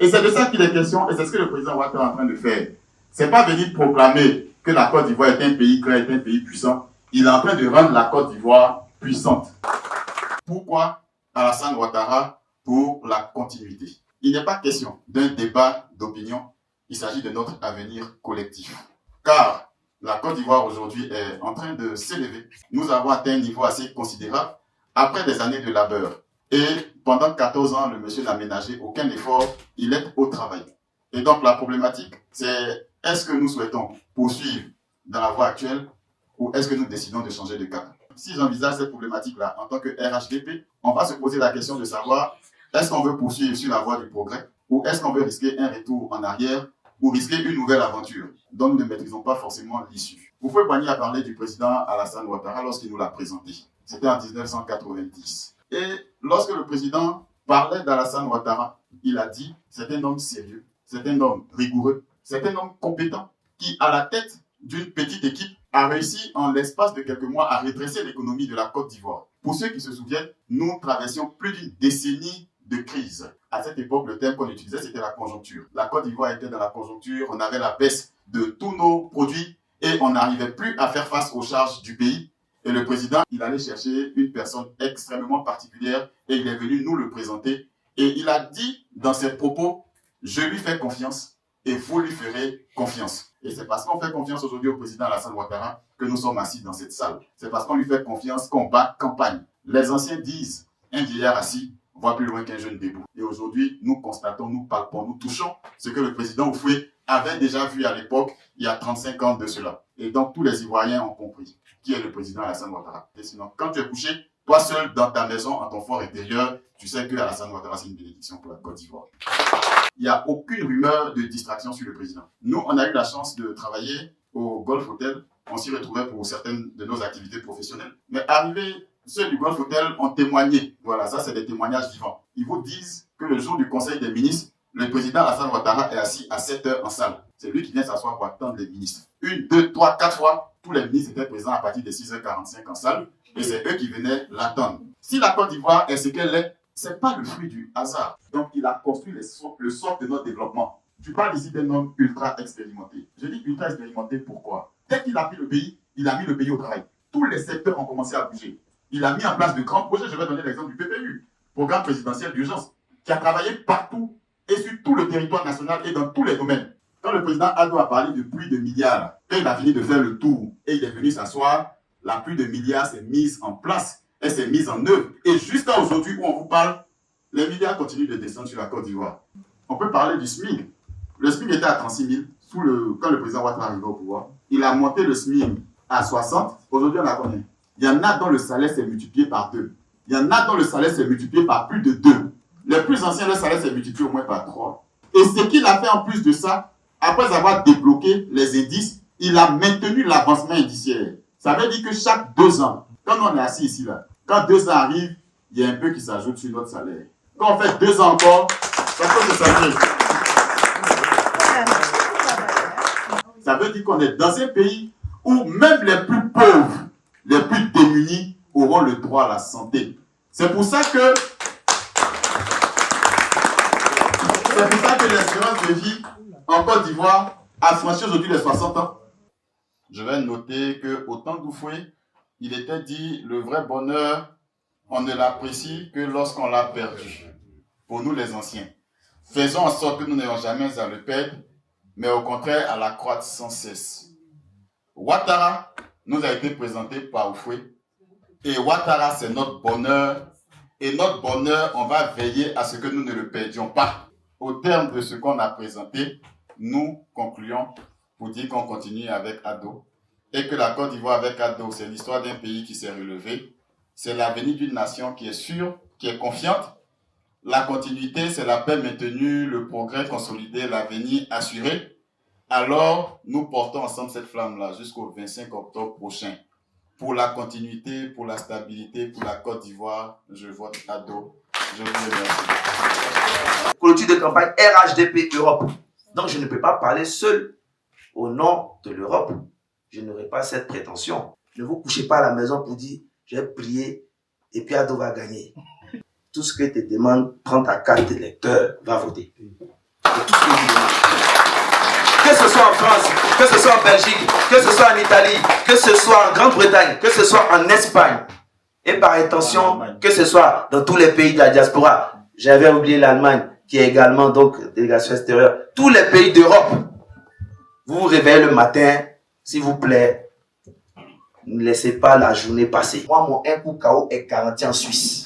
Et c'est de ça qu'il est question, et c'est ce que le président Ouattara est en train de faire. C'est pas venir proclamer que la Côte d'Ivoire est un pays clair, est un pays puissant. Il est en train de rendre la Côte d'Ivoire puissante. Pourquoi Alassane Ouattara? Pour la continuité. Il n'est pas question d'un débat d'opinion, il s'agit de notre avenir collectif. Car la Côte d'Ivoire aujourd'hui est en train de s'élever. Nous avons atteint un niveau assez considérable après des années de labeur. Et pendant 14 ans, le monsieur n'a ménagé aucun effort, il est au travail. Et donc la problématique, c'est est-ce que nous souhaitons poursuivre dans la voie actuelle ou est-ce que nous décidons de changer de cap? Si j'envisage cette problématique-là en tant que RHDP, on va se poser la question de savoir est-ce qu'on veut poursuivre sur la voie du progrès ou est-ce qu'on veut risquer un retour en arrière ou risquer une nouvelle aventure dont nous ne maîtrisons pas forcément l'issue. Houphouët-Boigny a parlé du président Alassane Ouattara lorsqu'il nous l'a présenté. C'était en 1990. Et lorsque le président parlait d'Alassane Ouattara, il a dit c'est un homme sérieux, c'est un homme rigoureux, c'est un homme compétent qui, à la tête d'une petite équipe, a réussi en l'espace de quelques mois à redresser l'économie de la Côte d'Ivoire. Pour ceux qui se souviennent, nous traversions plus d'une décennie de crise. À cette époque, le terme qu'on utilisait, c'était la conjoncture. La Côte d'Ivoire était dans la conjoncture, on avait la baisse de tous nos produits et on n'arrivait plus à faire face aux charges du pays. Et le président, il allait chercher une personne extrêmement particulière et il est venu nous le présenter. Et il a dit dans ses propos, je lui fais confiance et vous lui ferez confiance. Et c'est parce qu'on fait confiance aujourd'hui au président Alassane Ouattara que nous sommes assis dans cette salle. C'est parce qu'on lui fait confiance qu'on bat campagne. Les anciens disent, un vieillard assis voit plus loin qu'un jeune debout. Et aujourd'hui, nous constatons, nous palpons, nous touchons ce que le président Houphouët avait déjà vu à l'époque, il y a 35 ans de cela. Et donc, tous les Ivoiriens ont compris qui est le président Alassane Ouattara. Et sinon, quand tu es couché, toi seul, dans ta maison, en ton fort intérieur, tu sais que Alassane Ouattara, c'est une bénédiction pour la Côte d'Ivoire. Il n'y a aucune rumeur de distraction sur le président. Nous, on a eu la chance de travailler au Golf Hotel. On s'y retrouvait pour certaines de nos activités professionnelles. Mais arrivé, ceux du Golf Hotel ont témoigné. Voilà, ça, c'est des témoignages vivants. Ils vous disent que le jour du Conseil des ministres, le président Alassane Ouattara est assis à 7 heures en salle. C'est lui qui vient s'asseoir pour attendre les ministres. 1, 2, 3, 4 fois, tous les ministres étaient présents à partir de 6h45 en salle. Et c'est eux qui venaient l'attendre. Si la Côte d'Ivoire est ce qu'elle est, c'est pas le fruit du hasard. Donc, il a construit le socle de notre développement. Tu parles ici d'un homme ultra expérimenté. Je dis ultra expérimenté pourquoi? Dès qu'il a pris le pays, il a mis le pays au travail. Tous les secteurs ont commencé à bouger. Il a mis en place de grands projets. Je vais donner l'exemple du PPU, Programme présidentiel d'urgence, qui a travaillé partout et sur tout le territoire national et dans tous les domaines. Quand le président Ado a parlé de pluie de milliards, quand il a fini de faire le tour et il est venu s'asseoir, la pluie de milliards s'est mise en place. Elle s'est mise en œuvre. Et jusqu'à aujourd'hui où on vous parle, les milliards continuent de descendre sur la Côte d'Ivoire. On peut parler du SMIC. Le SMIC était à 36 000 quand le président Ouattara arrivait au pouvoir. Il a monté le SMIC à 60. Aujourd'hui, on a combien? Il y en a dont le salaire s'est multiplié par 2. Il y en a dont le salaire s'est multiplié par plus de 2. Les plus anciens, le salaire s'est multiplié au moins par 3. Et ce qu'il a fait en plus de ça, après avoir débloqué les indices, il a maintenu l'avancement indiciaire. Ça veut dire que chaque 2 ans, quand on est assis ici, là, quand 2 ans arrivent, il y a un peu qui s'ajoute sur notre salaire. Quand on fait 2 ans encore, ça peut se s'ajouter. Ça veut dire qu'on est dans un pays où même les plus pauvres, les plus démunis auront le droit à la santé. C'est pour ça que l'espérance de vie en Côte d'Ivoire a franchi aujourd'hui les 60 ans. Je vais noter qu'au temps d'Houphouët, il était dit le vrai bonheur, on ne l'apprécie que lorsqu'on l'a perdu. Pour nous les anciens, faisons en sorte que nous n'ayons jamais à le perdre, mais au contraire à l'accroître sans cesse. Ouattara nous a été présenté par Houphouët. Et Ouattara, c'est notre bonheur. Et notre bonheur, on va veiller à ce que nous ne le perdions pas. Au terme de ce qu'on a présenté, nous concluons pour dire qu'on continue avec Ado. Et que la Côte d'Ivoire avec Ado, c'est l'histoire d'un pays qui s'est relevé. C'est l'avenir d'une nation qui est sûre, qui est confiante. La continuité, c'est la paix maintenue, le progrès consolidé, l'avenir assuré. Alors, nous portons ensemble cette flamme-là jusqu'au 25 octobre prochain. Pour la continuité, pour la stabilité, pour la Côte d'Ivoire, je vote Ado. Je vous remercie. Clôture de campagne RHDP Europe. Donc, je ne peux pas parler seul au nom de l'Europe. Je n'aurai pas cette prétention. Ne vous couchez pas à la maison pour dire j'ai prié et puis Ado va gagner. Tout ce que tu demandes, prends ta carte d'électeur, va voter. C'est tout ce que je vous demande. Que ce soit en France, que ce soit en Belgique, que ce soit en Italie, que ce soit en Grande-Bretagne, que ce soit en Espagne, et par intention, que ce soit dans tous les pays de la diaspora. J'avais oublié l'Allemagne, qui est également donc délégation extérieure. Tous les pays d'Europe. Vous vous réveillez le matin, s'il vous plaît, ne laissez pas la journée passer. Moi, mon 1 coup KO est garanti en Suisse.